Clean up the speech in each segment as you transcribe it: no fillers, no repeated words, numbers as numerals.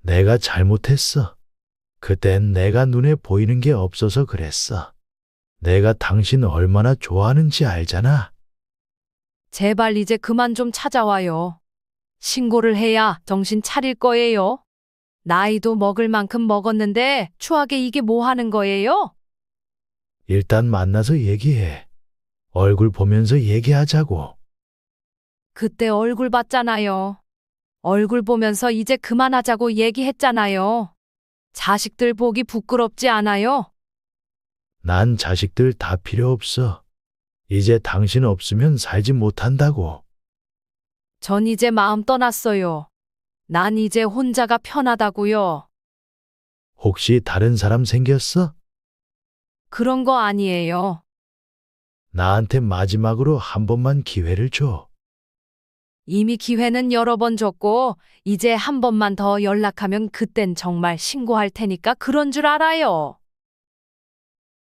내가 잘못했어. 그땐 내가 눈에 보이는 게 없어서 그랬어. 내가 당신 얼마나 좋아하는지 알잖아. 제발 이제 그만 좀 찾아와요. 신고를 해야 정신 차릴 거예요. 나이도 먹을 만큼 먹었는데 추하게 이게 뭐 하는 거예요? 일단 만나서 얘기해. 얼굴 보면서 얘기하자고. 그때 얼굴 봤잖아요. 얼굴 보면서 이제 그만하자고 얘기했잖아요. 자식들 보기 부끄럽지 않아요? 난 자식들 다 필요 없어. 이제 당신 없으면 살지 못한다고. 전 이제 마음 떠났어요. 난 이제 혼자가 편하다고요. 혹시 다른 사람 생겼어? 그런 거 아니에요. 나한테 마지막으로 한 번만 기회를 줘. 이미 기회는 여러 번 줬고, 이제 한 번만 더 연락하면 그땐 정말 신고할 테니까 그런 줄 알아요.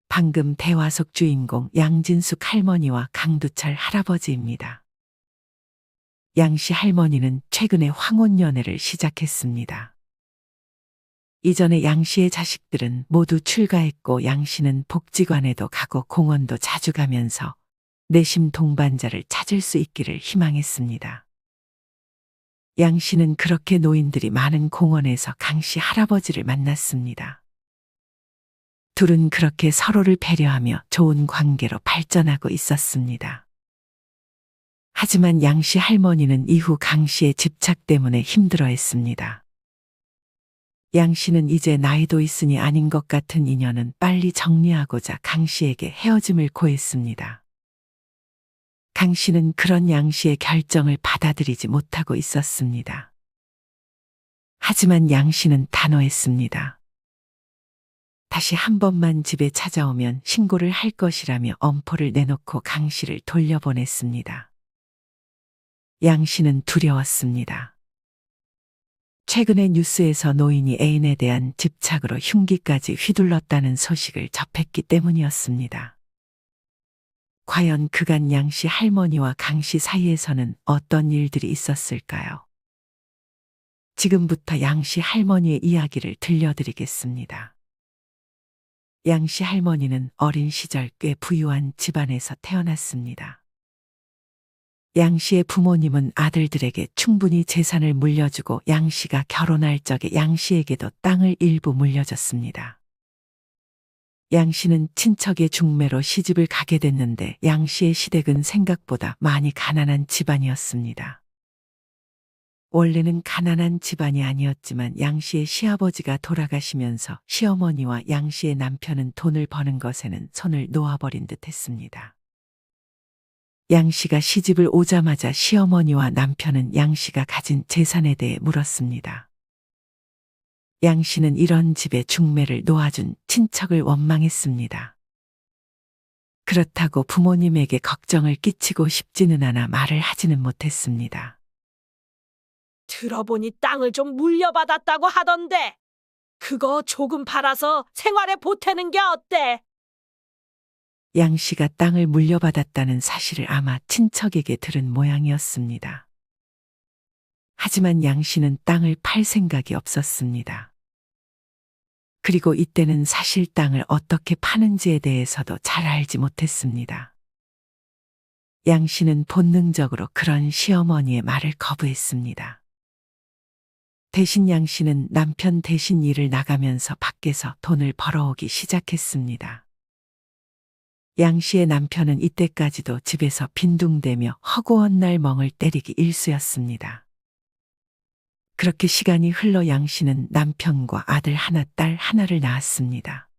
방금 대화 속 주인공 양진숙 할머니와 강두철 할아버지입니다. 양씨 할머니는 최근에 황혼 연애를 시작했습니다. 이전에 양씨의 자식들은 모두 출가했고 양씨는 복지관에도 가고 공원도 자주 가면서 내심 동반자를 찾을 수 있기를 희망했습니다. 양씨는 그렇게 노인들이 많은 공원에서 강씨 할아버지를 만났습니다. 둘은 그렇게 서로를 배려하며 좋은 관계로 발전하고 있었습니다. 하지만 양씨 할머니는 이후 강씨의 집착 때문에 힘들어했습니다. 양씨는 이제 나이도 있으니 아닌 것 같은 인연은 빨리 정리하고자 강씨에게 헤어짐을 고했습니다. 강씨는 그런 양씨의 결정을 받아들이지 못하고 있었습니다. 하지만 양씨는 단호했습니다. 다시 한 번만 집에 찾아오면 신고를 할 것이라며 엄포를 내놓고 강씨를 돌려보냈습니다. 양씨는 두려웠습니다. 최근에 뉴스에서 노인이 애인에 대한 집착으로 흉기까지 휘둘렀다는 소식을 접했기 때문이었습니다. 과연 그간 양씨 할머니와 강씨 사이에서는 어떤 일들이 있었을까요? 지금부터 양씨 할머니의 이야기를 들려드리겠습니다. 양씨 할머니는 어린 시절 꽤 부유한 집안에서 태어났습니다. 양씨의 부모님은 아들들에게 충분히 재산을 물려주고 양씨가 결혼할 적에 양씨에게도 땅을 일부 물려줬습니다. 양씨는 친척의 중매로 시집을 가게 됐는데 양씨의 시댁은 생각보다 많이 가난한 집안이었습니다. 원래는 가난한 집안이 아니었지만 양씨의 시아버지가 돌아가시면서 시어머니와 양씨의 남편은 돈을 버는 것에는 손을 놓아버린 듯 했습니다. 양씨가 시집을 오자마자 시어머니와 남편은 양씨가 가진 재산에 대해 물었습니다. 양씨는 이런 집에 중매를 놓아준 친척을 원망했습니다. 그렇다고 부모님에게 걱정을 끼치고 싶지는 않아 말을 하지는 못했습니다. 들어보니 땅을 좀 물려받았다고 하던데 그거 조금 팔아서 생활에 보태는 게 어때? 양씨가 땅을 물려받았다는 사실을 아마 친척에게 들은 모양이었습니다. 하지만 양씨는 땅을 팔 생각이 없었습니다. 그리고 이때는 사실 땅을 어떻게 파는지에 대해서도 잘 알지 못했습니다. 양씨는 본능적으로 그런 시어머니의 말을 거부했습니다. 대신 양씨는 남편 대신 일을 나가면서 밖에서 돈을 벌어오기 시작했습니다. 양씨의 남편은 이때까지도 집에서 빈둥대며 허구한 날 멍을 때리기 일쑤였습니다. 그렇게 시간이 흘러 양씨는 남편과 아들 하나, 딸 하나를 낳았습니다.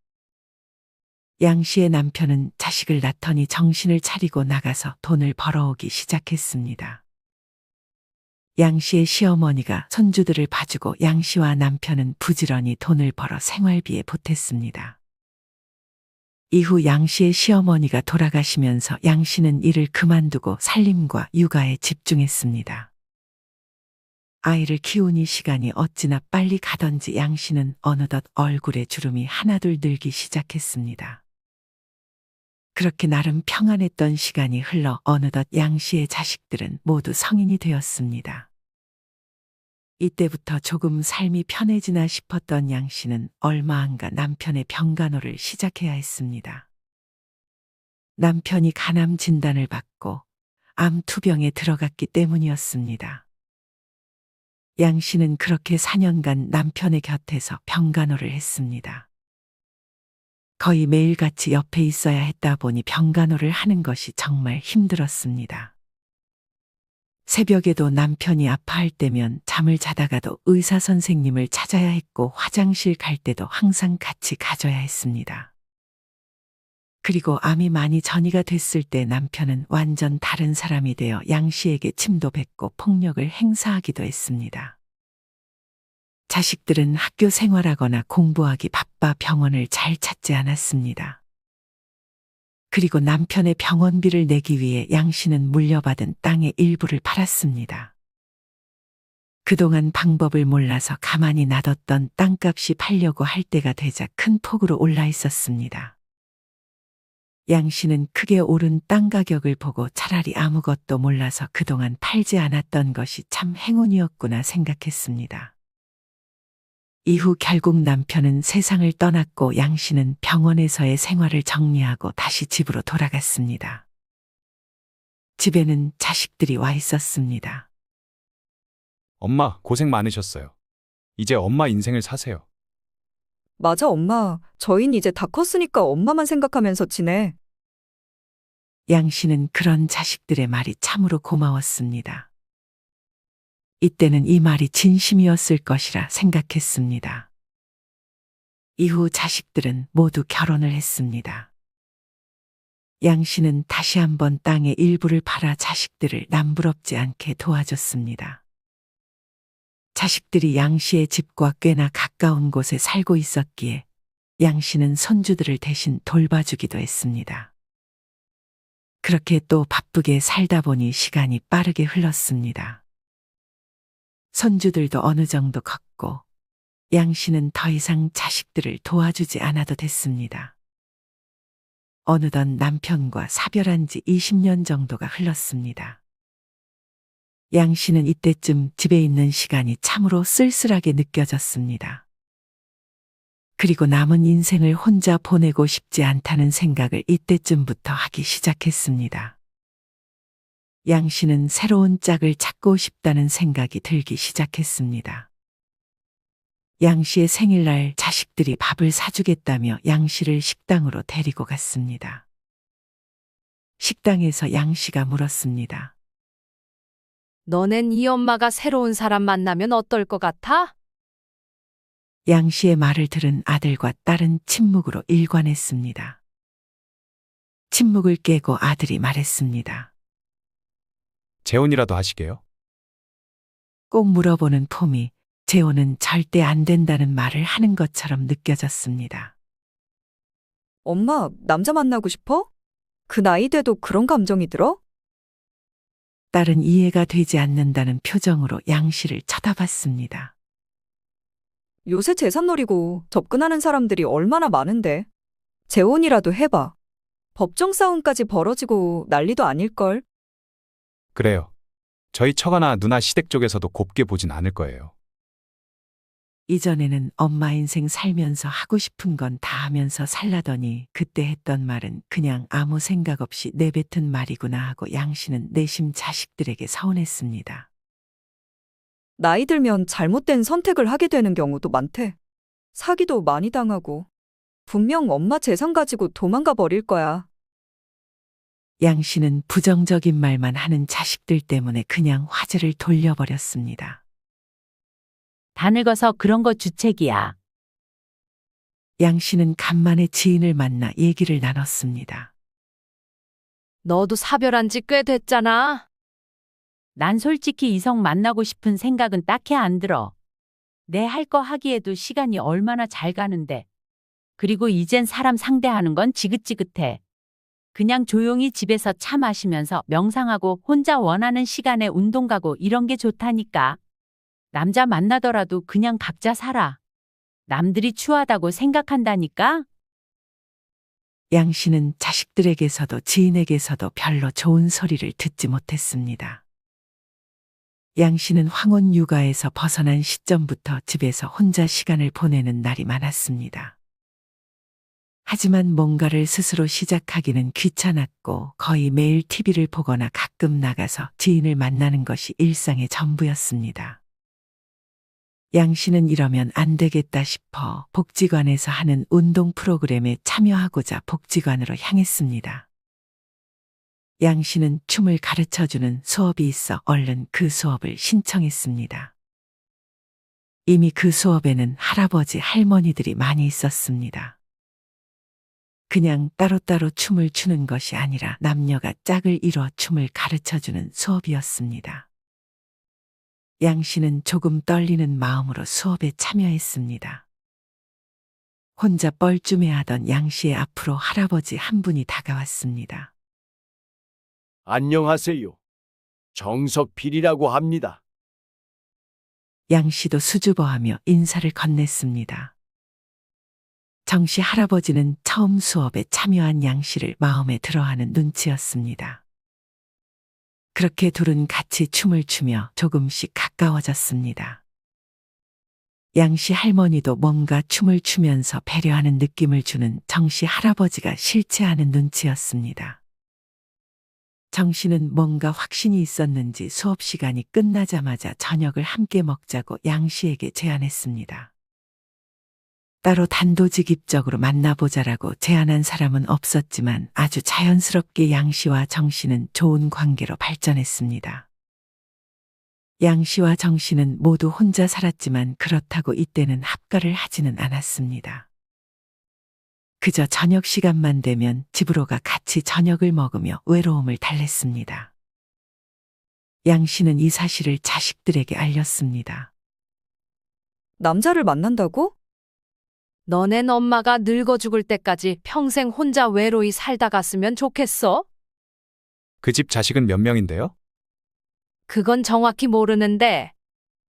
양씨의 남편은 자식을 낳더니 정신을 차리고 나가서 돈을 벌어오기 시작했습니다. 양씨의 시어머니가 손주들을 봐주고 양씨와 남편은 부지런히 돈을 벌어 생활비에 보탰습니다. 이후 양씨의 시어머니가 돌아가시면서 양씨는 일을 그만두고 살림과 육아에 집중했습니다. 아이를 키우니 시간이 어찌나 빨리 가던지 양씨는 어느덧 얼굴에 주름이 하나둘 늘기 시작했습니다. 그렇게 나름 평안했던 시간이 흘러 어느덧 양씨의 자식들은 모두 성인이 되었습니다. 이때부터 조금 삶이 편해지나 싶었던 양 씨는 얼마 안가 남편의 병간호를 시작해야 했습니다. 남편이 간암 진단을 받고 암 투병에 들어갔기 때문이었습니다. 양 씨는 그렇게 4년간 남편의 곁에서 병간호를 했습니다. 거의 매일같이 옆에 있어야 했다 보니 병간호를 하는 것이 정말 힘들었습니다. 새벽에도 남편이 아파할 때면 잠을 자다가도 의사 선생님을 찾아야 했고 화장실 갈 때도 항상 같이 가줘야 했습니다. 그리고 암이 많이 전이가 됐을 때 남편은 완전 다른 사람이 되어 양 씨에게 침도 뱉고 폭력을 행사하기도 했습니다. 자식들은 학교 생활하거나 공부하기 바빠 병원을 잘 찾지 않았습니다. 그리고 남편의 병원비를 내기 위해 양 씨는 물려받은 땅의 일부를 팔았습니다. 그동안 방법을 몰라서 가만히 놔뒀던 땅값이 팔려고 할 때가 되자 큰 폭으로 올라 있었습니다. 양 씨는 크게 오른 땅 가격을 보고 차라리 아무것도 몰라서 그동안 팔지 않았던 것이 참 행운이었구나 생각했습니다. 이후 결국 남편은 세상을 떠났고 양 씨는 병원에서의 생활을 정리하고 다시 집으로 돌아갔습니다. 집에는 자식들이 와 있었습니다. 엄마, 고생 많으셨어요. 이제 엄마 인생을 사세요. 맞아, 엄마. 저흰 이제 다 컸으니까 엄마만 생각하면서 지내. 양 씨는 그런 자식들의 말이 참으로 고마웠습니다. 이때는 이 말이 진심이었을 것이라 생각했습니다. 이후 자식들은 모두 결혼을 했습니다. 양 씨는 다시 한번 땅의 일부를 팔아 자식들을 남부럽지 않게 도와줬습니다. 자식들이 양 씨의 집과 꽤나 가까운 곳에 살고 있었기에 양 씨는 손주들을 대신 돌봐주기도 했습니다. 그렇게 또 바쁘게 살다 보니 시간이 빠르게 흘렀습니다. 손주들도 어느 정도 컸고 양 씨는 더 이상 자식들을 도와주지 않아도 됐습니다. 어느덧 남편과 사별한 지 20년 정도가 흘렀습니다. 양 씨는 이때쯤 집에 있는 시간이 참으로 쓸쓸하게 느껴졌습니다. 그리고 남은 인생을 혼자 보내고 싶지 않다는 생각을 이때쯤부터 하기 시작했습니다. 양 씨는 새로운 짝을 찾고 싶다는 생각이 들기 시작했습니다. 양 씨의 생일날 자식들이 밥을 사주겠다며 양 씨를 식당으로 데리고 갔습니다. 식당에서 양 씨가 물었습니다. 너넨 이 엄마가 새로운 사람 만나면 어떨 것 같아? 양 씨의 말을 들은 아들과 딸은 침묵으로 일관했습니다. 침묵을 깨고 아들이 말했습니다. 재혼이라도 하시게요? 꼭 물어보는 폼이 재혼은 절대 안 된다는 말을 하는 것처럼 느껴졌습니다. 엄마, 남자 만나고 싶어? 그 나이 돼도 그런 감정이 들어? 딸은 이해가 되지 않는다는 표정으로 양 씨를 쳐다봤습니다. 요새 재산 노리고 접근하는 사람들이 얼마나 많은데. 재혼이라도 해봐. 법정 싸움까지 벌어지고 난리도 아닐걸? 그래요. 저희 처가나 누나 시댁 쪽에서도 곱게 보진 않을 거예요. 이전에는 엄마 인생 살면서 하고 싶은 건 다 하면서 살라더니 그때 했던 말은 그냥 아무 생각 없이 내뱉은 말이구나 하고 양 씨는 내심 자식들에게 서운했습니다. 나이 들면 잘못된 선택을 하게 되는 경우도 많대. 사기도 많이 당하고. 분명 엄마 재산 가지고 도망가 버릴 거야. 양 씨는 부정적인 말만 하는 자식들 때문에 그냥 화제를 돌려버렸습니다. 다 늙어서 그런 거 주책이야. 양 씨는 간만에 지인을 만나 얘기를 나눴습니다. 너도 사별한 지 꽤 됐잖아. 난 솔직히 이성 만나고 싶은 생각은 딱히 안 들어. 내 할 거 하기에도 시간이 얼마나 잘 가는데. 그리고 이젠 사람 상대하는 건 지긋지긋해. 그냥 조용히 집에서 차 마시면서 명상하고 혼자 원하는 시간에 운동 가고 이런 게 좋다니까. 남자 만나더라도 그냥 각자 살아. 남들이 추하다고 생각한다니까? 양 씨는 자식들에게서도 지인에게서도 별로 좋은 소리를 듣지 못했습니다. 양 씨는 황혼 육아에서 벗어난 시점부터 집에서 혼자 시간을 보내는 날이 많았습니다. 하지만 뭔가를 스스로 시작하기는 귀찮았고 거의 매일 TV를 보거나 가끔 나가서 지인을 만나는 것이 일상의 전부였습니다. 양 씨는 이러면 안 되겠다 싶어 복지관에서 하는 운동 프로그램에 참여하고자 복지관으로 향했습니다. 양 씨는 춤을 가르쳐주는 수업이 있어 얼른 그 수업을 신청했습니다. 이미 그 수업에는 할아버지, 할머니들이 많이 있었습니다. 그냥 따로따로 춤을 추는 것이 아니라 남녀가 짝을 이뤄 춤을 가르쳐주는 수업이었습니다. 양 씨는 조금 떨리는 마음으로 수업에 참여했습니다. 혼자 뻘쭘해하던 양 씨의 앞으로 할아버지 한 분이 다가왔습니다. 안녕하세요. 정석필이라고 합니다. 양 씨도 수줍어하며 인사를 건넸습니다. 정 씨 할아버지는 처음 수업에 참여한 양 씨를 마음에 들어하는 눈치였습니다. 그렇게 둘은 같이 춤을 추며 조금씩 가까워졌습니다. 양 씨 할머니도 뭔가 춤을 추면서 배려하는 느낌을 주는 정 씨 할아버지가 싫지 않은 눈치였습니다. 정 씨는 뭔가 확신이 있었는지 수업 시간이 끝나자마자 저녁을 함께 먹자고 양 씨에게 제안했습니다. 따로 단도직입적으로 만나보자라고 제안한 사람은 없었지만 아주 자연스럽게 양 씨와 정 씨는 좋은 관계로 발전했습니다. 양 씨와 정 씨는 모두 혼자 살았지만 그렇다고 이때는 합가를 하지는 않았습니다. 그저 저녁 시간만 되면 집으로 가 같이 저녁을 먹으며 외로움을 달랬습니다. 양 씨는 이 사실을 자식들에게 알렸습니다. 남자를 만난다고? 너넨 엄마가 늙어 죽을 때까지 평생 혼자 외로이 살다 갔으면 좋겠어? 그 집 자식은 몇 명인데요? 그건 정확히 모르는데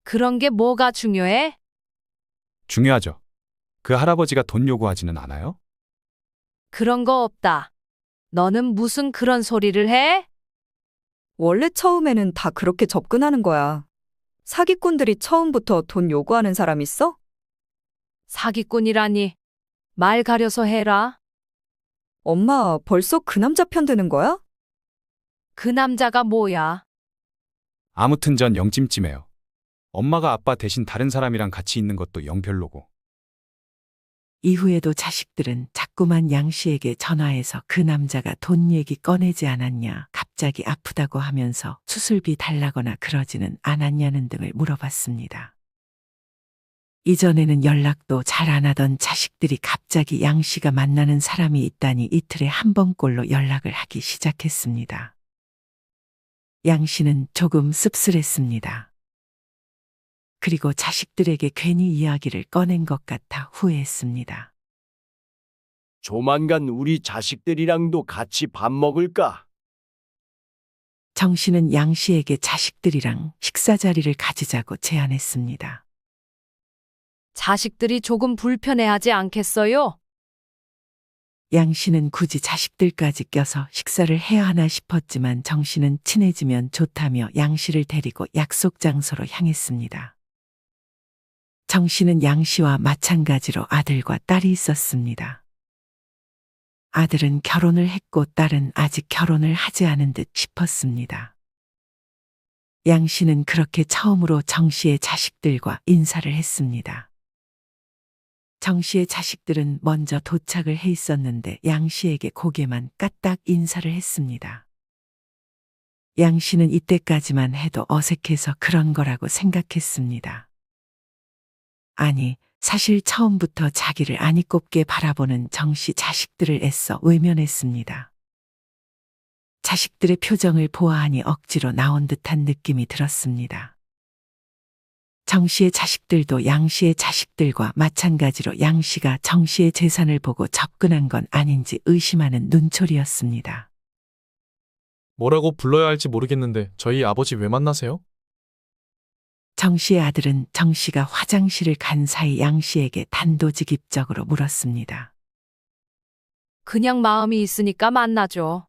그런 게 뭐가 중요해? 중요하죠. 그 할아버지가 돈 요구하지는 않아요? 그런 거 없다. 너는 무슨 그런 소리를 해? 원래 처음에는 다 그렇게 접근하는 거야. 사기꾼들이 처음부터 돈 요구하는 사람 있어? 사기꾼이라니. 말 가려서 해라. 엄마, 벌써 그 남자 편드는 거야? 그 남자가 뭐야? 아무튼 전 영찜찜해요. 엄마가 아빠 대신 다른 사람이랑 같이 있는 것도 영 별로고. 이후에도 자식들은 자꾸만 양 씨에게 전화해서 그 남자가 돈 얘기 꺼내지 않았냐, 갑자기 아프다고 하면서 수술비 달라거나 그러지는 않았냐는 등을 물어봤습니다. 이전에는 연락도 잘 안 하던 자식들이 갑자기 양 씨가 만나는 사람이 있다니 이틀에 한 번꼴로 연락을 하기 시작했습니다. 양 씨는 조금 씁쓸했습니다. 그리고 자식들에게 괜히 이야기를 꺼낸 것 같아 후회했습니다. 조만간 우리 자식들이랑도 같이 밥 먹을까? 정 씨는 양 씨에게 자식들이랑 식사 자리를 가지자고 제안했습니다. 자식들이 조금 불편해하지 않겠어요? 양 씨는 굳이 자식들까지 껴서 식사를 해야 하나 싶었지만 정 씨는 친해지면 좋다며 양 씨를 데리고 약속 장소로 향했습니다. 정 씨는 양 씨와 마찬가지로 아들과 딸이 있었습니다. 아들은 결혼을 했고 딸은 아직 결혼을 하지 않은 듯 싶었습니다. 양 씨는 그렇게 처음으로 정 씨의 자식들과 인사를 했습니다. 정 씨의 자식들은 먼저 도착을 해 있었는데 양 씨에게 고개만 까딱 인사를 했습니다. 양 씨는 이때까지만 해도 어색해서 그런 거라고 생각했습니다. 아니, 사실 처음부터 자기를 아니 꼽게 바라보는 정 씨 자식들을 애써 외면했습니다. 자식들의 표정을 보아하니 억지로 나온 듯한 느낌이 들었습니다. 정 씨의 자식들도 양 씨의 자식들과 마찬가지로 양 씨가 정 씨의 재산을 보고 접근한 건 아닌지 의심하는 눈초리였습니다. 뭐라고 불러야 할지 모르겠는데 저희 아버지 왜 만나세요? 정 씨의 아들은 정 씨가 화장실을 간 사이 양 씨에게 단도직입적으로 물었습니다. 그냥 마음이 있으니까 만나죠.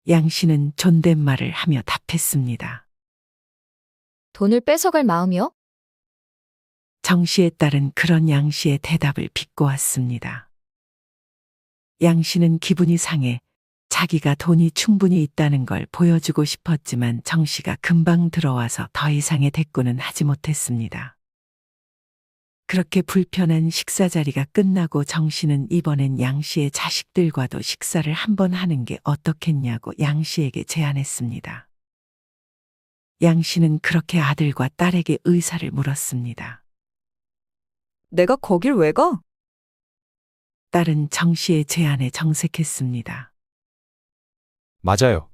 양 씨는 존댓말을 하며 답했습니다. 돈을 뺏어갈 마음이요? 정 씨의 딸은 그런 양 씨의 대답을 비꼬았습니다. 양 씨는 기분이 상해 자기가 돈이 충분히 있다는 걸 보여주고 싶었지만 정 씨가 금방 들어와서 더 이상의 대꾸는 하지 못했습니다. 그렇게 불편한 식사 자리가 끝나고 정 씨는 이번엔 양 씨의 자식들과도 식사를 한번 하는 게 어떻겠냐고 양 씨에게 제안했습니다. 양 씨는 그렇게 아들과 딸에게 의사를 물었습니다. 내가 거길 왜 가? 딸은 정 씨의 제안에 정색했습니다. 맞아요.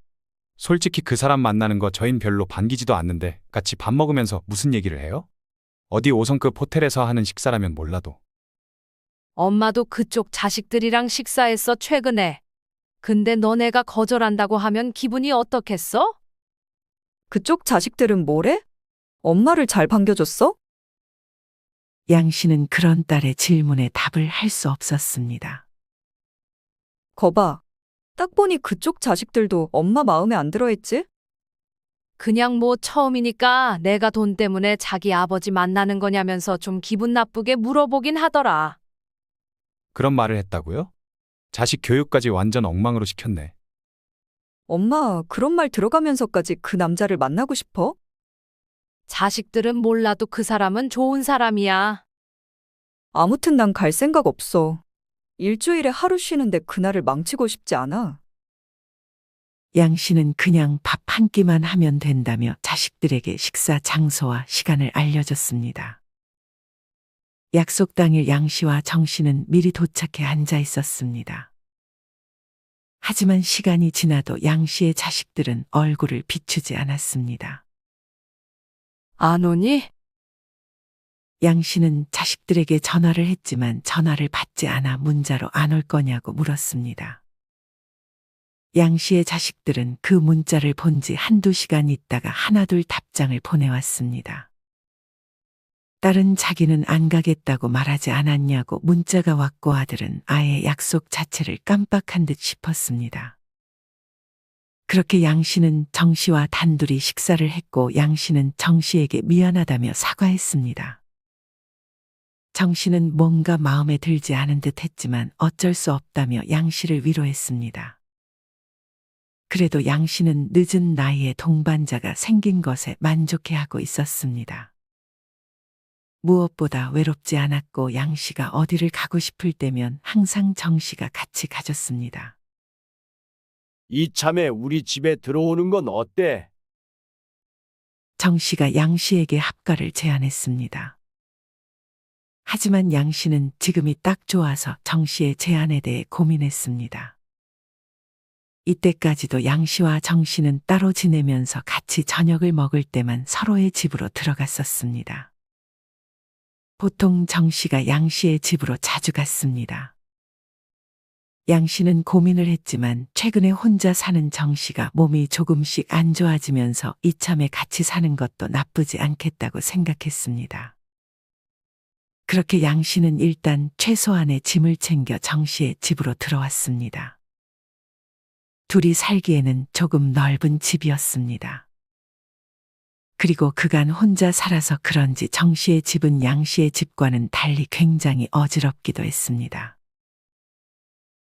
솔직히 그 사람 만나는 거 저흰 별로 반기지도 않는데 같이 밥 먹으면서 무슨 얘기를 해요? 어디 5성급 호텔에서 하는 식사라면 몰라도. 엄마도 그쪽 자식들이랑 식사했어, 최근에. 근데 너네가 거절한다고 하면 기분이 어떻겠어? 그쪽 자식들은 뭐래? 엄마를 잘 반겨줬어? 양 씨는 그런 딸의 질문에 답을 할 수 없었습니다. 거봐. 딱 보니 그쪽 자식들도 엄마 마음에 안 들어 했지? 그냥 뭐 처음이니까 내가 돈 때문에 자기 아버지 만나는 거냐면서 좀 기분 나쁘게 물어보긴 하더라. 그런 말을 했다고요? 자식 교육까지 완전 엉망으로 시켰네. 엄마, 그런 말 들어가면서까지 그 남자를 만나고 싶어? 자식들은 몰라도 그 사람은 좋은 사람이야. 아무튼 난 갈 생각 없어. 일주일에 하루 쉬는데 그날을 망치고 싶지 않아. 양 씨는 그냥 밥 한 끼만 하면 된다며 자식들에게 식사 장소와 시간을 알려줬습니다. 약속 당일 양 씨와 정 씨는 미리 도착해 앉아 있었습니다. 하지만 시간이 지나도 양 씨의 자식들은 얼굴을 비추지 않았습니다. 안 오니? 양 씨는 자식들에게 전화를 했지만 전화를 받지 않아 문자로 안 올 거냐고 물었습니다. 양 씨의 자식들은 그 문자를 본 지 한두 시간 있다가 하나둘 답장을 보내왔습니다. 딸은 자기는 안 가겠다고 말하지 않았냐고 문자가 왔고 아들은 아예 약속 자체를 깜빡한 듯 싶었습니다. 그렇게 양 씨는 정 씨와 단둘이 식사를 했고 양 씨는 정 씨에게 미안하다며 사과했습니다. 정 씨는 뭔가 마음에 들지 않은 듯 했지만 어쩔 수 없다며 양 씨를 위로했습니다. 그래도 양 씨는 늦은 나이에 동반자가 생긴 것에 만족해하고 있었습니다. 무엇보다 외롭지 않았고 양 씨가 어디를 가고 싶을 때면 항상 정 씨가 같이 가줬습니다. 이참에 우리 집에 들어오는 건 어때? 정 씨가 양 씨에게 합가를 제안했습니다. 하지만 양 씨는 지금이 딱 좋아서 정 씨의 제안에 대해 고민했습니다. 이때까지도 양 씨와 정 씨는 따로 지내면서 같이 저녁을 먹을 때만 서로의 집으로 들어갔었습니다. 보통 정 씨가 양 씨의 집으로 자주 갔습니다. 양 씨는 고민을 했지만 최근에 혼자 사는 정 씨가 몸이 조금씩 안 좋아지면서 이참에 같이 사는 것도 나쁘지 않겠다고 생각했습니다. 그렇게 양 씨는 일단 최소한의 짐을 챙겨 정 씨의 집으로 들어왔습니다. 둘이 살기에는 조금 넓은 집이었습니다. 그리고 그간 혼자 살아서 그런지 정 씨의 집은 양 씨의 집과는 달리 굉장히 어지럽기도 했습니다.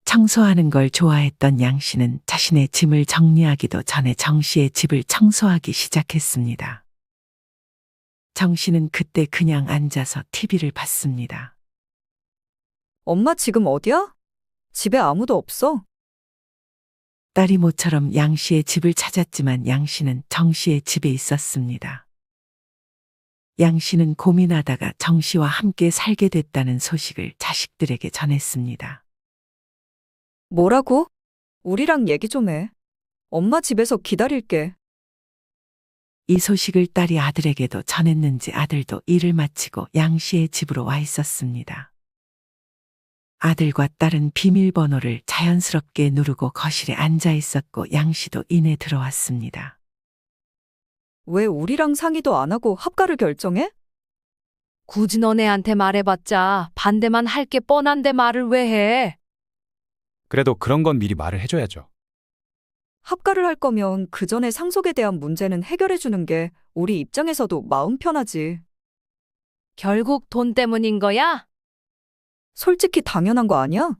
청소하는 걸 좋아했던 양 씨는 자신의 짐을 정리하기도 전에 정 씨의 집을 청소하기 시작했습니다. 정 씨는 그때 그냥 앉아서 TV를 봤습니다. 엄마 지금 어디야? 집에 아무도 없어. 딸이 모처럼 양 씨의 집을 찾았지만 양 씨는 정 씨의 집에 있었습니다. 양 씨는 고민하다가 정 씨와 함께 살게 됐다는 소식을 자식들에게 전했습니다. 뭐라고? 우리랑 얘기 좀 해. 엄마 집에서 기다릴게. 이 소식을 딸이 아들에게도 전했는지 아들도 일을 마치고 양 씨의 집으로 와 있었습니다. 아들과 딸은 비밀번호를 자연스럽게 누르고 거실에 앉아 있었고 양 씨도 이내 들어왔습니다. 왜 우리랑 상의도 안 하고 합가를 결정해? 굳이 너네한테 말해봤자 반대만 할 게 뻔한데 말을 왜 해? 그래도 그런 건 미리 말을 해줘야죠. 합가를 할 거면 그 전에 상속에 대한 문제는 해결해 주는 게 우리 입장에서도 마음 편하지. 결국 돈 때문인 거야? 솔직히 당연한 거 아니야?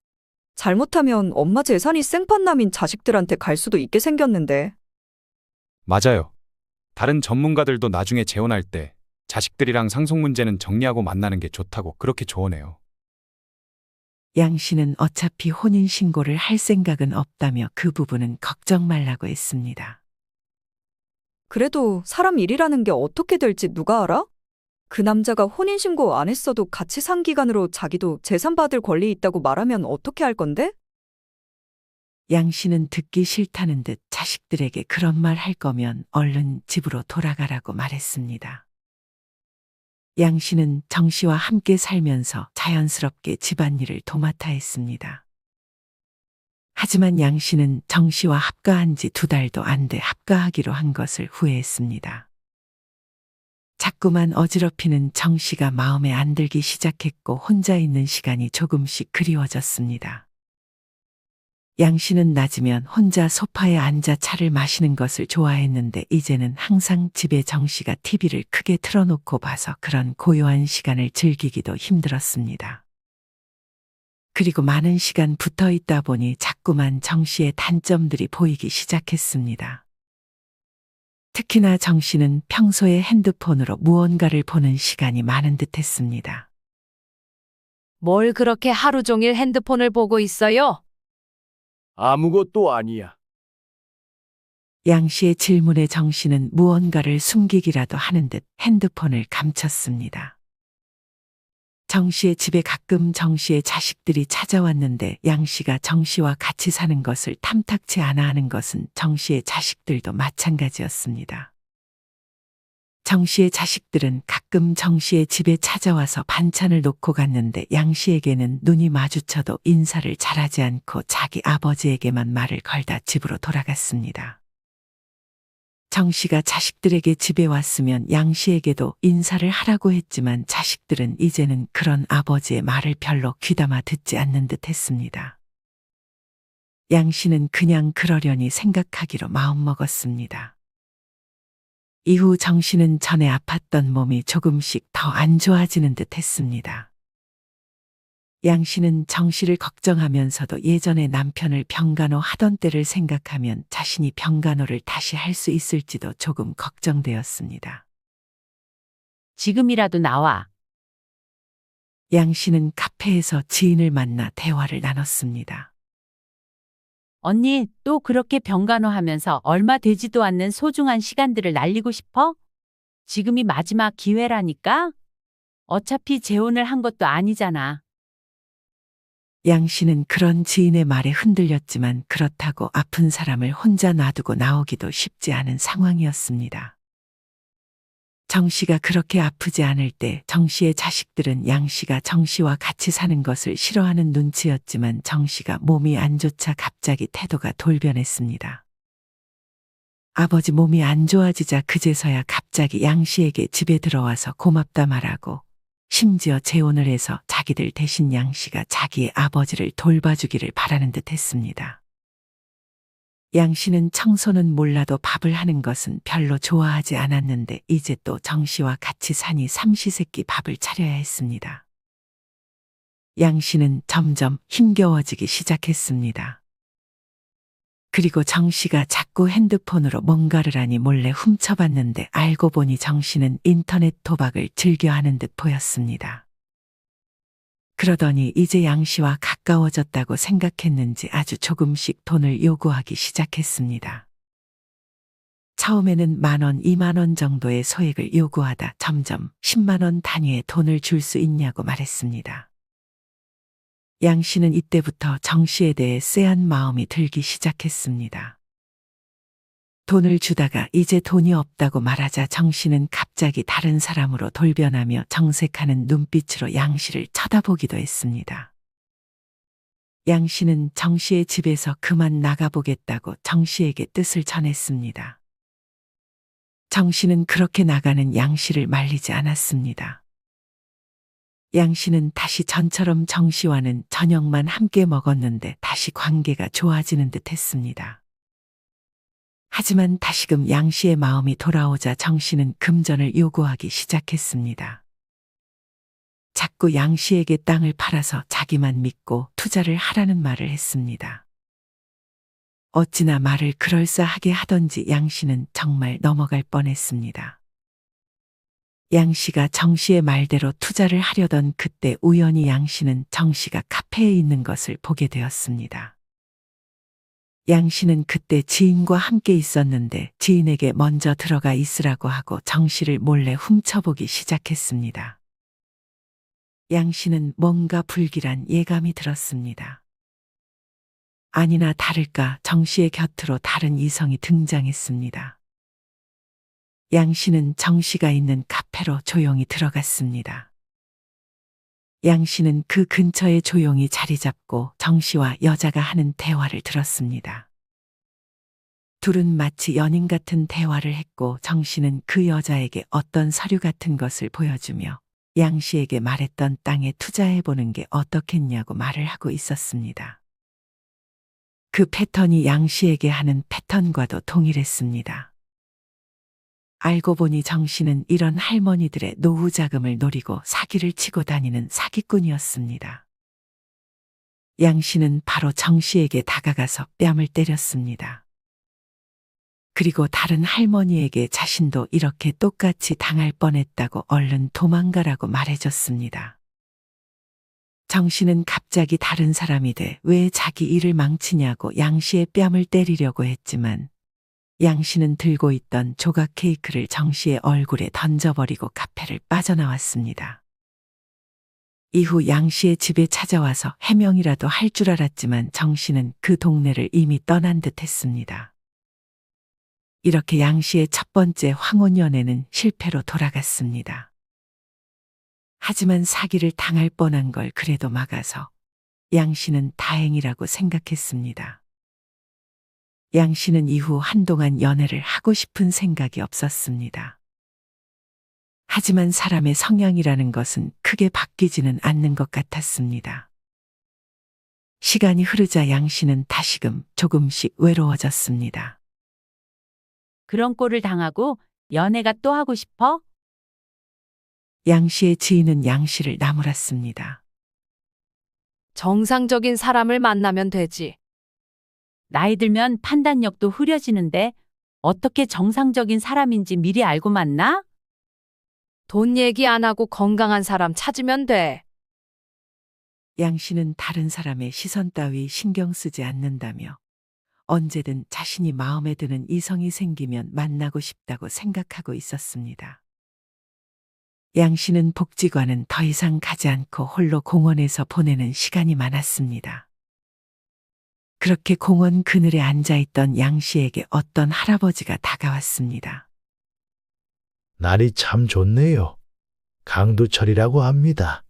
잘못하면 엄마 재산이 생판남인 자식들한테 갈 수도 있게 생겼는데. 맞아요. 다른 전문가들도 나중에 재혼할 때 자식들이랑 상속 문제는 정리하고 만나는 게 좋다고 그렇게 조언해요. 양 씨는 어차피 혼인신고를 할 생각은 없다며 그 부분은 걱정 말라고 했습니다. 그래도 사람 일이라는 게 어떻게 될지 누가 알아? 그 남자가 혼인신고 안 했어도 같이 산 기간으로 자기도 재산 받을 권리 있다고 말하면 어떻게 할 건데? 양 씨는 듣기 싫다는 듯 자식들에게 그런 말 할 거면 얼른 집으로 돌아가라고 말했습니다. 양 씨는 정 씨와 함께 살면서 자연스럽게 집안일을 도맡아 했습니다. 하지만 양 씨는 정 씨와 합가한 지 2달도 안 돼 합가하기로 한 것을 후회했습니다. 자꾸만 어지럽히는 정 씨가 마음에 안 들기 시작했고 혼자 있는 시간이 조금씩 그리워졌습니다. 양 씨는 낮이면 혼자 소파에 앉아 차를 마시는 것을 좋아했는데 이제는 항상 집에 정 씨가 TV를 크게 틀어놓고 봐서 그런 고요한 시간을 즐기기도 힘들었습니다. 그리고 많은 시간 붙어 있다 보니 자꾸만 정 씨의 단점들이 보이기 시작했습니다. 특히나 정 씨는 평소에 핸드폰으로 무언가를 보는 시간이 많은 듯 했습니다. 뭘 그렇게 하루 종일 핸드폰을 보고 있어요? 아무것도 아니야. 양 씨의 질문에 정 씨는 무언가를 숨기기라도 하는 듯 핸드폰을 감췄습니다. 정 씨의 집에 가끔 정 씨의 자식들이 찾아왔는데 양 씨가 정 씨와 같이 사는 것을 탐탁치 않아 하는 것은 정 씨의 자식들도 마찬가지였습니다. 정 씨의 자식들은 가끔 정 씨의 집에 찾아와서 반찬을 놓고 갔는데 양 씨에게는 눈이 마주쳐도 인사를 잘하지 않고 자기 아버지에게만 말을 걸다 집으로 돌아갔습니다. 정 씨가 자식들에게 집에 왔으면 양 씨에게도 인사를 하라고 했지만 자식들은 이제는 그런 아버지의 말을 별로 귀담아 듣지 않는 듯 했습니다. 양 씨는 그냥 그러려니 생각하기로 마음먹었습니다. 이후 정 씨는 전에 아팠던 몸이 조금씩 더 안 좋아지는 듯 했습니다. 양 씨는 정 씨를 걱정하면서도 예전에 남편을 병간호 하던 때를 생각하면 자신이 병간호를 다시 할 수 있을지도 조금 걱정되었습니다. 지금이라도 나와. 양 씨는 카페에서 지인을 만나 대화를 나눴습니다. 언니, 또 그렇게 병간호하면서 얼마 되지도 않는 소중한 시간들을 날리고 싶어? 지금이 마지막 기회라니까? 어차피 재혼을 한 것도 아니잖아. 양 씨는 그런 지인의 말에 흔들렸지만 그렇다고 아픈 사람을 혼자 놔두고 나오기도 쉽지 않은 상황이었습니다. 정 씨가 그렇게 아프지 않을 때 정 씨의 자식들은 양 씨가 정 씨와 같이 사는 것을 싫어하는 눈치였지만 정 씨가 몸이 안 좋자 갑자기 태도가 돌변했습니다. 아버지 몸이 안 좋아지자 그제서야 갑자기 양 씨에게 집에 들어와서 고맙다 말하고 심지어 재혼을 해서 자기들 대신 양 씨가 자기의 아버지를 돌봐주기를 바라는 듯 했습니다. 양 씨는 청소는 몰라도 밥을 하는 것은 별로 좋아하지 않았는데 이제 또 정 씨와 같이 사니 삼시세끼 밥을 차려야 했습니다. 양 씨는 점점 힘겨워지기 시작했습니다. 그리고 정 씨가 자꾸 핸드폰으로 뭔가를 하니 몰래 훔쳐봤는데 알고 보니 정 씨는 인터넷 도박을 즐겨하는 듯 보였습니다. 그러더니 이제 양 씨와 가까워졌다고 생각했는지 아주 조금씩 돈을 요구하기 시작했습니다. 처음에는 10,000원, 20,000원 정도의 소액을 요구하다 점점 100,000원 단위의 돈을 줄 수 있냐고 말했습니다. 양 씨는 이때부터 정 씨에 대해 쎄한 마음이 들기 시작했습니다. 돈을 주다가 이제 돈이 없다고 말하자 정 씨는 갑자기 다른 사람으로 돌변하며 정색하는 눈빛으로 양 씨를 쳐다보기도 했습니다. 양 씨는 정 씨의 집에서 그만 나가보겠다고 정 씨에게 뜻을 전했습니다. 정 씨는 그렇게 나가는 양 씨를 말리지 않았습니다. 양 씨는 다시 전처럼 정 씨와는 저녁만 함께 먹었는데 다시 관계가 좋아지는 듯 했습니다. 하지만 다시금 양 씨의 마음이 돌아오자 정 씨는 금전을 요구하기 시작했습니다. 자꾸 양 씨에게 땅을 팔아서 자기만 믿고 투자를 하라는 말을 했습니다. 어찌나 말을 그럴싸하게 하던지 양 씨는 정말 넘어갈 뻔했습니다. 양 씨가 정 씨의 말대로 투자를 하려던 그때 우연히 양 씨는 정 씨가 카페에 있는 것을 보게 되었습니다. 양 씨는 그때 지인과 함께 있었는데 지인에게 먼저 들어가 있으라고 하고 정 씨를 몰래 훔쳐보기 시작했습니다. 양 씨는 뭔가 불길한 예감이 들었습니다. 아니나 다를까 정 씨의 곁으로 다른 이성이 등장했습니다. 양 씨는 정 씨가 있는 카페로 조용히 들어갔습니다. 양 씨는 그 근처에 조용히 자리 잡고 정 씨와 여자가 하는 대화를 들었습니다. 둘은 마치 연인 같은 대화를 했고 정 씨는 그 여자에게 어떤 서류 같은 것을 보여주며 양 씨에게 말했던 땅에 투자해보는 게 어떻겠냐고 말을 하고 있었습니다. 그 패턴이 양 씨에게 하는 패턴과도 동일했습니다. 알고 보니 정 씨는 이런 할머니들의 노후 자금을 노리고 사기를 치고 다니는 사기꾼이었습니다. 양 씨는 바로 정 씨에게 다가가서 뺨을 때렸습니다. 그리고 다른 할머니에게 자신도 이렇게 똑같이 당할 뻔했다고 얼른 도망가라고 말해줬습니다. 정 씨는 갑자기 다른 사람이 돼 왜 자기 일을 망치냐고 양 씨의 뺨을 때리려고 했지만 양 씨는 들고 있던 조각 케이크를 정 씨의 얼굴에 던져버리고 카페를 빠져나왔습니다. 이후 양 씨의 집에 찾아와서 해명이라도 할 줄 알았지만 정 씨는 그 동네를 이미 떠난 듯 했습니다. 이렇게 양 씨의 첫 번째 황혼 연애는 실패로 돌아갔습니다. 하지만 사기를 당할 뻔한 걸 그래도 막아서 양 씨는 다행이라고 생각했습니다. 양 씨는 이후 한동안 연애를 하고 싶은 생각이 없었습니다. 하지만 사람의 성향이라는 것은 크게 바뀌지는 않는 것 같았습니다. 시간이 흐르자 양 씨는 다시금 조금씩 외로워졌습니다. 그런 꼴을 당하고 연애가 또 하고 싶어? 양 씨의 지인은 양 씨를 나무랐습니다. 정상적인 사람을 만나면 되지. 나이 들면 판단력도 흐려지는데 어떻게 정상적인 사람인지 미리 알고 만나? 돈 얘기 안 하고 건강한 사람 찾으면 돼. 양 씨는 다른 사람의 시선 따위 신경 쓰지 않는다며 언제든 자신이 마음에 드는 이성이 생기면 만나고 싶다고 생각하고 있었습니다. 양 씨는 복지관은 더 이상 가지 않고 홀로 공원에서 보내는 시간이 많았습니다. 그렇게 공원 그늘에 앉아있던 양 씨에게 어떤 할아버지가 다가왔습니다. 날이 참 좋네요. 강두철이라고 합니다.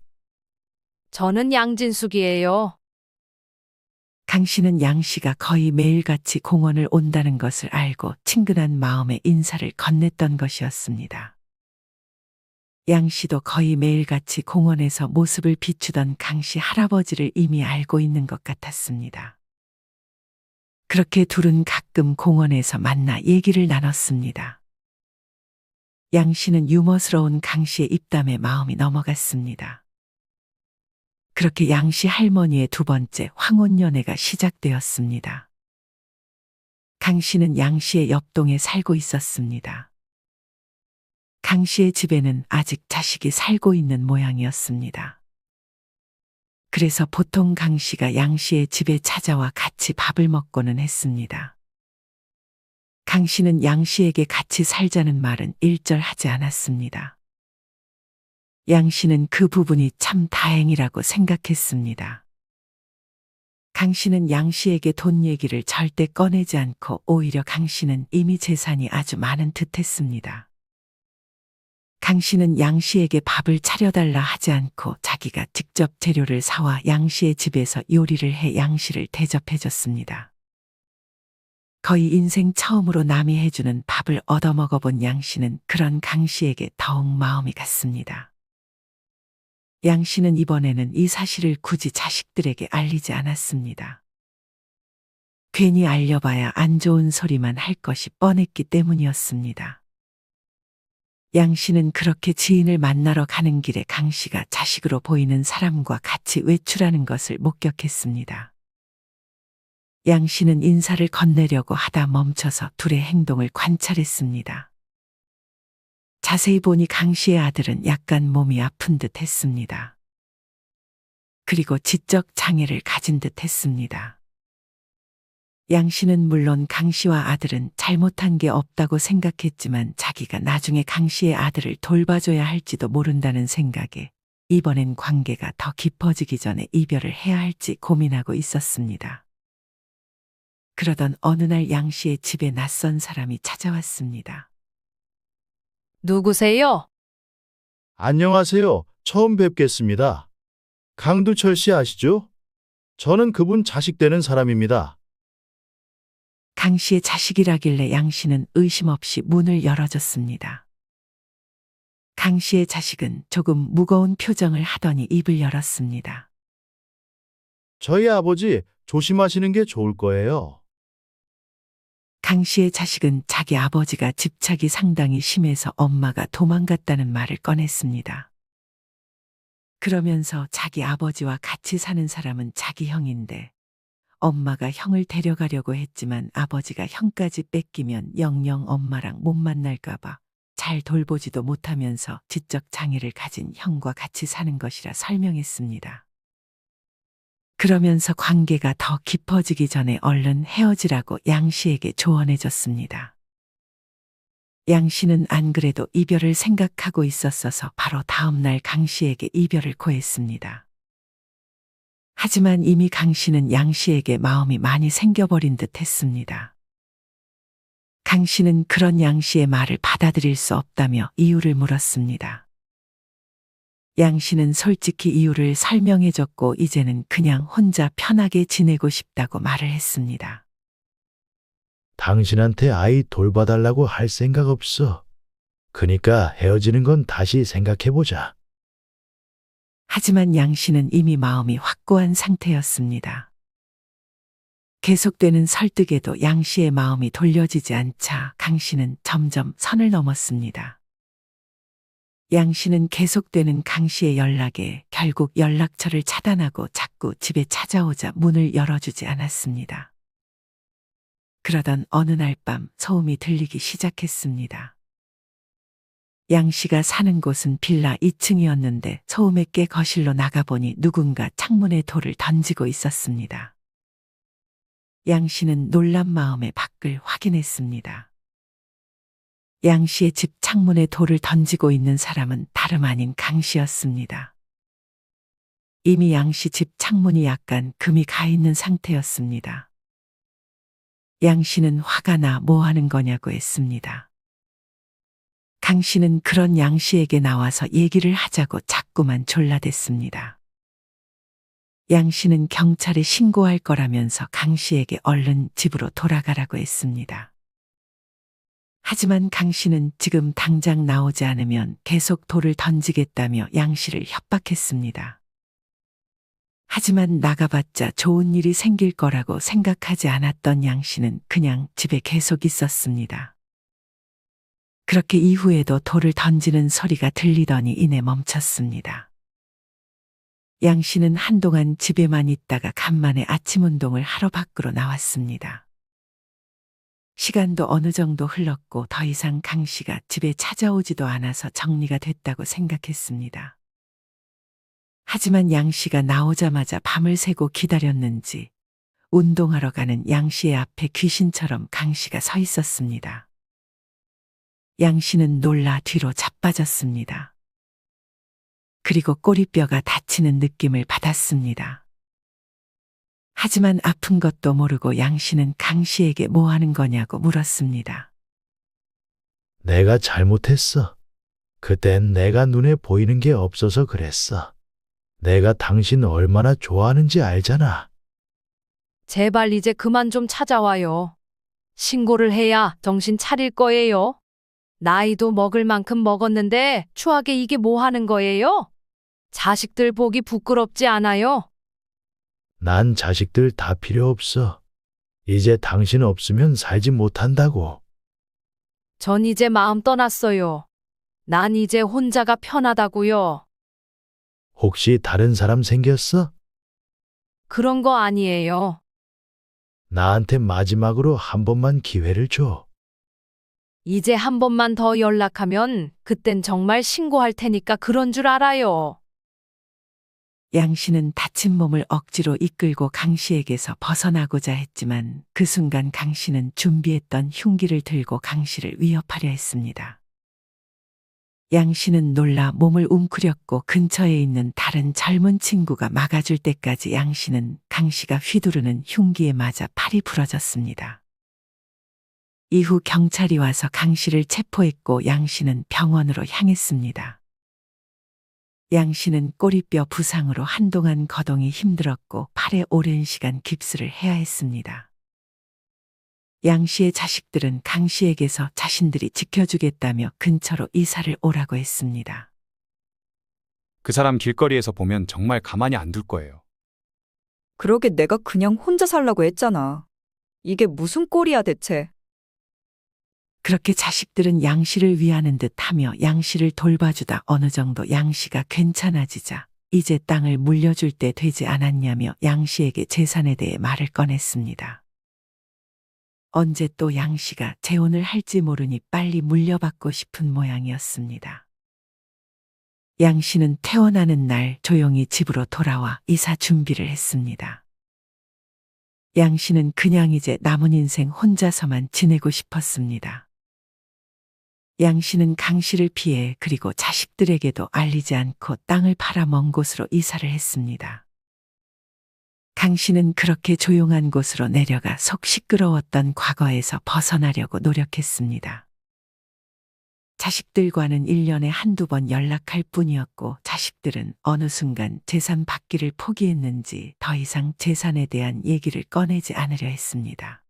저는 양진숙이에요. 강 씨는 양 씨가 거의 매일같이 공원을 온다는 것을 알고 친근한 마음에 인사를 건넸던 것이었습니다. 양 씨도 거의 매일같이 공원에서 모습을 비추던 강 씨 할아버지를 이미 알고 있는 것 같았습니다. 그렇게 둘은 가끔 공원에서 만나 얘기를 나눴습니다. 양 씨는 유머스러운 강 씨의 입담에 마음이 넘어갔습니다. 그렇게 양 씨 할머니의 두 번째 황혼 연애가 시작되었습니다. 강 씨는 양 씨의 옆동에 살고 있었습니다. 강 씨의 집에는 아직 자식이 살고 있는 모양이었습니다. 그래서 보통 강 씨가 양 씨의 집에 찾아와 같이 밥을 먹고는 했습니다. 강 씨는 양 씨에게 같이 살자는 말은 일절하지 않았습니다. 양 씨는 그 부분이 참 다행이라고 생각했습니다. 강 씨는 양 씨에게 돈 얘기를 절대 꺼내지 않고 오히려 강 씨는 이미 재산이 아주 많은 듯 했습니다. 강 씨는 양 씨에게 밥을 차려달라 하지 않고 자기가 직접 재료를 사와 양 씨의 집에서 요리를 해 양 씨를 대접해줬습니다. 거의 인생 처음으로 남이 해주는 밥을 얻어먹어본 양 씨는 그런 강 씨에게 더욱 마음이 갔습니다. 양 씨는 이번에는 이 사실을 굳이 자식들에게 알리지 않았습니다. 괜히 알려봐야 안 좋은 소리만 할 것이 뻔했기 때문이었습니다. 양 씨는 그렇게 지인을 만나러 가는 길에 강 씨가 자식으로 보이는 사람과 같이 외출하는 것을 목격했습니다. 양 씨는 인사를 건네려고 하다 멈춰서 둘의 행동을 관찰했습니다. 자세히 보니 강 씨의 아들은 약간 몸이 아픈 듯 했습니다. 그리고 지적 장애를 가진 듯 했습니다. 양 씨는 물론 강 씨와 아들은 잘못한 게 없다고 생각했지만 자기가 나중에 강 씨의 아들을 돌봐줘야 할지도 모른다는 생각에 이번엔 관계가 더 깊어지기 전에 이별을 해야 할지 고민하고 있었습니다. 그러던 어느 날 양 씨의 집에 낯선 사람이 찾아왔습니다. 누구세요? 안녕하세요. 처음 뵙겠습니다. 강두철 씨 아시죠? 저는 그분 자식 되는 사람입니다. 강 씨의 자식이라길래 양 씨는 의심 없이 문을 열어줬습니다. 강 씨의 자식은 조금 무거운 표정을 하더니 입을 열었습니다. 저희 아버지 조심하시는 게 좋을 거예요. 강 씨의 자식은 자기 아버지가 집착이 상당히 심해서 엄마가 도망갔다는 말을 꺼냈습니다. 그러면서 자기 아버지와 같이 사는 사람은 자기 형인데 엄마가 형을 데려가려고 했지만 아버지가 형까지 뺏기면 영영 엄마랑 못 만날까봐 잘 돌보지도 못하면서 지적 장애를 가진 형과 같이 사는 것이라 설명했습니다. 그러면서 관계가 더 깊어지기 전에 얼른 헤어지라고 양 씨에게 조언해줬습니다. 양 씨는 안 그래도 이별을 생각하고 있었어서 바로 다음 날 강 씨에게 이별을 고했습니다. 하지만 이미 강 씨는 양 씨에게 마음이 많이 생겨버린 듯 했습니다. 강 씨는 그런 양 씨의 말을 받아들일 수 없다며 이유를 물었습니다. 양 씨는 솔직히 이유를 설명해줬고 이제는 그냥 혼자 편하게 지내고 싶다고 말을 했습니다. 당신한테 아이 돌봐달라고 할 생각 없어. 그니까 헤어지는 건 다시 생각해보자. 하지만 양 씨는 이미 마음이 확고한 상태였습니다. 계속되는 설득에도 양 씨의 마음이 돌려지지 않자 강 씨는 점점 선을 넘었습니다. 양 씨는 계속되는 강 씨의 연락에 결국 연락처를 차단하고 자꾸 집에 찾아오자 문을 열어주지 않았습니다. 그러던 어느 날 밤 소음이 들리기 시작했습니다. 양 씨가 사는 곳은 빌라 2층이었는데 소음에 깨 거실로 나가보니 누군가 창문에 돌을 던지고 있었습니다. 양 씨는 놀란 마음에 밖을 확인했습니다. 양 씨의 집 창문에 돌을 던지고 있는 사람은 다름 아닌 강 씨였습니다. 이미 양 씨 집 창문이 약간 금이 가 있는 상태였습니다. 양 씨는 화가 나 뭐 하는 거냐고 했습니다. 강 씨는 그런 양 씨에게 나와서 얘기를 하자고 자꾸만 졸라댔습니다. 양 씨는 경찰에 신고할 거라면서 강 씨에게 얼른 집으로 돌아가라고 했습니다. 하지만 강 씨는 지금 당장 나오지 않으면 계속 돌을 던지겠다며 양 씨를 협박했습니다. 하지만 나가봤자 좋은 일이 생길 거라고 생각하지 않았던 양 씨는 그냥 집에 계속 있었습니다. 그렇게 이후에도 돌을 던지는 소리가 들리더니 이내 멈췄습니다. 양 씨는 한동안 집에만 있다가 간만에 아침 운동을 하러 밖으로 나왔습니다. 시간도 어느 정도 흘렀고 더 이상 강 씨가 집에 찾아오지도 않아서 정리가 됐다고 생각했습니다. 하지만 양 씨가 나오자마자 밤을 새고 기다렸는지 운동하러 가는 양 씨의 앞에 귀신처럼 강 씨가 서 있었습니다. 양 씨는 놀라 뒤로 자빠졌습니다. 그리고 꼬리뼈가 다치는 느낌을 받았습니다. 하지만 아픈 것도 모르고 양 씨는 강 씨에게 뭐 하는 거냐고 물었습니다. 내가 잘못했어. 그땐 내가 눈에 보이는 게 없어서 그랬어. 내가 당신 얼마나 좋아하는지 알잖아. 제발 이제 그만 좀 찾아와요. 신고를 해야 정신 차릴 거예요. 나이도 먹을 만큼 먹었는데 추하게 이게 뭐 하는 거예요? 자식들 보기 부끄럽지 않아요? 난 자식들 다 필요 없어. 이제 당신 없으면 살지 못한다고. 전 이제 마음 떠났어요. 난 이제 혼자가 편하다고요. 혹시 다른 사람 생겼어? 그런 거 아니에요. 나한테 마지막으로 한 번만 기회를 줘. 이제 한 번만 더 연락하면 그땐 정말 신고할 테니까 그런 줄 알아요. 양 씨는 다친 몸을 억지로 이끌고 강 씨에게서 벗어나고자 했지만 그 순간 강 씨는 준비했던 흉기를 들고 강 씨를 위협하려 했습니다. 양 씨는 놀라 몸을 웅크렸고 근처에 있는 다른 젊은 친구가 막아줄 때까지 양 씨는 강 씨가 휘두르는 흉기에 맞아 팔이 부러졌습니다. 이후 경찰이 와서 강 씨를 체포했고 양 씨는 병원으로 향했습니다. 양 씨는 꼬리뼈 부상으로 한동안 거동이 힘들었고 팔에 오랜 시간 깁스를 해야 했습니다. 양 씨의 자식들은 강 씨에게서 자신들이 지켜주겠다며 근처로 이사를 오라고 했습니다. 그 사람 길거리에서 보면 정말 가만히 안 둘 거예요. 그러게 내가 그냥 혼자 살라고 했잖아. 이게 무슨 꼴이야 대체. 그렇게 자식들은 양 씨를 위하는 듯 하며 양 씨를 돌봐주다 어느 정도 양 씨가 괜찮아지자 이제 땅을 물려줄 때 되지 않았냐며 양 씨에게 재산에 대해 말을 꺼냈습니다. 언제 또 양 씨가 재혼을 할지 모르니 빨리 물려받고 싶은 모양이었습니다. 양 씨는 퇴원하는 날 조용히 집으로 돌아와 이사 준비를 했습니다. 양 씨는 그냥 이제 남은 인생 혼자서만 지내고 싶었습니다. 양 씨는 강 씨를 피해 그리고 자식들에게도 알리지 않고 땅을 팔아 먼 곳으로 이사를 했습니다. 강 씨는 그렇게 조용한 곳으로 내려가 속 시끄러웠던 과거에서 벗어나려고 노력했습니다. 자식들과는 1년에 한두 번 연락할 뿐이었고 자식들은 어느 순간 재산 받기를 포기했는지 더 이상 재산에 대한 얘기를 꺼내지 않으려 했습니다.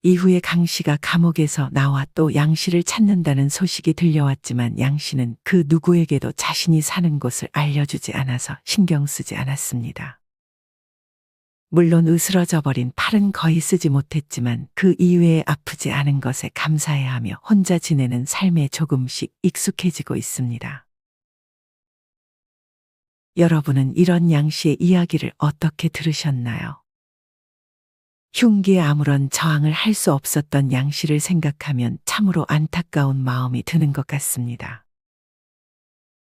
이후에 강 씨가 감옥에서 나와 또 양 씨를 찾는다는 소식이 들려왔지만 양 씨는 그 누구에게도 자신이 사는 곳을 알려주지 않아서 신경 쓰지 않았습니다. 물론 으스러져 버린 팔은 거의 쓰지 못했지만 그 이외에 아프지 않은 것에 감사해야 하며 혼자 지내는 삶에 조금씩 익숙해지고 있습니다. 여러분은 이런 양 씨의 이야기를 어떻게 들으셨나요? 흉기에 아무런 저항을 할 수 없었던 양 씨를 생각하면 참으로 안타까운 마음이 드는 것 같습니다.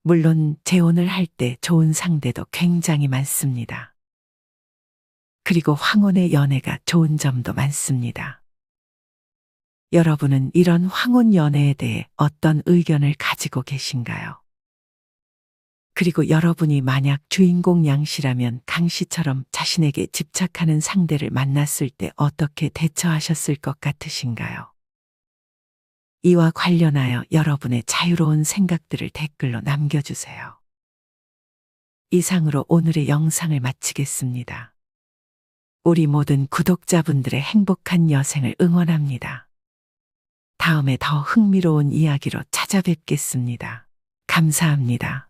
물론 재혼을 할 때 좋은 상대도 굉장히 많습니다. 그리고 황혼의 연애가 좋은 점도 많습니다. 여러분은 이런 황혼 연애에 대해 어떤 의견을 가지고 계신가요? 그리고 여러분이 만약 주인공 양 씨라면 강 씨처럼 자신에게 집착하는 상대를 만났을 때 어떻게 대처하셨을 것 같으신가요? 이와 관련하여 여러분의 자유로운 생각들을 댓글로 남겨주세요. 이상으로 오늘의 영상을 마치겠습니다. 우리 모든 구독자분들의 행복한 여생을 응원합니다. 다음에 더 흥미로운 이야기로 찾아뵙겠습니다. 감사합니다.